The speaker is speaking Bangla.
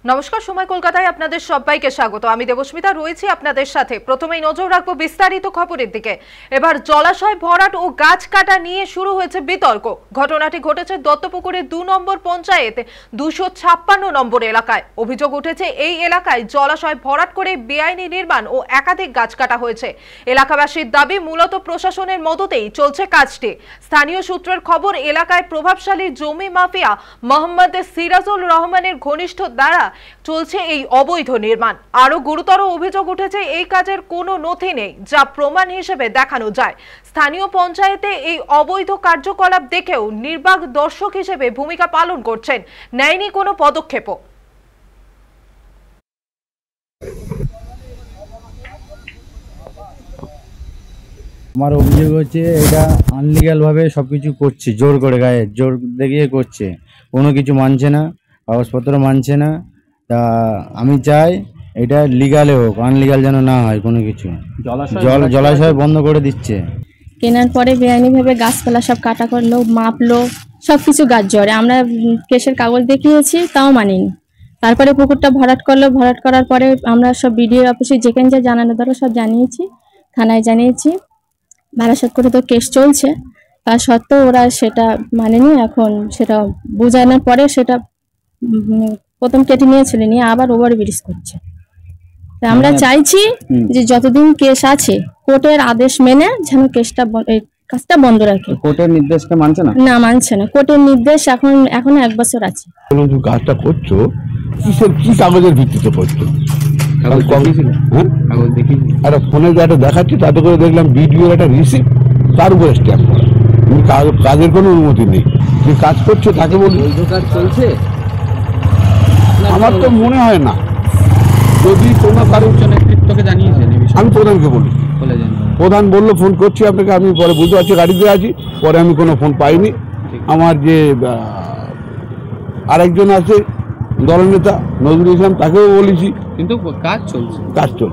নমস্কার, সময় কলকাতায় আপনাদের সবাইকে স্বাগত। আমি দেবস্মিতা রয়েছি আপনাদের সাথে। প্রথমেই নজর রাখবো বিস্তারিত খবরের দিকে। এবার জলাশয় ভরাট ও গাছ কাটা নিয়ে শুরু হয়েছে বিতর্ক। ঘটনাটি ঘটেছে দত্তপুকুরের 2 নম্বর পঞ্চায়েত 256 নম্বর এলাকায়। অভিযোগ উঠেছে এই এলাকায় জলাশয় ভরাট করে বেআইনি নির্মাণ ও একাধিক গাছ কাটা হয়েছে। এলাকাবাসীর দাবি মূলত প্রশাসনের মদতেই চলছে কাজটি। স্থানীয় সূত্রের খবর, এলাকায় প্রভাবশালী জমি মাফিয়া মোহাম্মদ সিরাজুল রহমানের ঘনিষ্ঠ দ্বারা চলছে এই অবৈধ নির্মাণ। আরো গুরুতর অভিযোগ উঠেছে এই কাজের কোনো নথি নেই, যা প্রমাণ হিসেবে দেখানো যায়। স্থানীয় পঞ্চায়েতে এই অবৈধ কার্যকলাপ দেখেও নির্বাক দর্শক হিসেবে ভূমিকা পালন করছেন, নেয়নি কোনো পদক্ষেপও। আমার অভিযোগ হচ্ছে এটা আনলিগাল ভাবে সবকিছু করছে, জোর করে গায়ে জোর দেখিয়ে করছে, কোনো কিছু মানছে না, কাগজপত্র মানছে না। তা আমি চাই এটা লিগালে হোক, আনলিগাল যেন না হয় কোনো কিছু। জলাশয় বন্ধ করে দিচ্ছে। কেনার পরে বেআইনিভাবে গাছপালা সব কাটা করলো, মাপলো, সব কিছু গাছ জড়ে। আমরা কেসের কাগজ দেখিয়েছি, তাও মানিনি। তারপরে পুকুরটা ভরাট করলো। ভরাট করার পরে আমরা সব বিডিও অফিসে যেখানে যা জানানো দরকার সব জানিয়েছি, থানায় জানিয়েছি। বারাসাত করে তো কেস চলছে, তা সত্ত্বেও ওরা সেটা মানেনি। এখন সেটা বোঝানোর পরে সেটা প্রথম কেটে নিয়েছিল, নিয়ে আবার ওভার ব্রিজ করছে। তা আমরা চাইছি যে যতদিন কেস আছে কোর্টের আদেশ মেনে যেন কাজটা বন্ধ রাখে। কোর্টের নির্দেশকে মানছে না? না, মানছে না। কোর্টের নির্দেশ এখন 1 বছর আছে। কাজটা করছো কি কাগজের ভিত্তিতে করছো? একটা ফোনে যেটা দেখাচ্ছি তাতে করে দেখলাম ভিডিওর একটা রিসিপ্ট, তার উপরে স্ট্যাম্প করা। কাজের কোনো অনুমতি নেই। যে কাজ করছে তাকে বলি কাজ চলছে। আমার তো মনে হয় না। যদি কোনো কারো নেতৃত্বকে জানিয়েছেন? আমি প্রধানকে বলি, প্রধান বললো ফোন করছি আপনাকে। আমি পরে বুঝতে পারছি গাড়িতে আছি, পরে আমি কোনো ফোন পাইনি। আমার যে আরেকজন আছে দলনেতা নজরুল ইসলাম, তাকেও বলেছি, কিন্তু কাজ চলছে।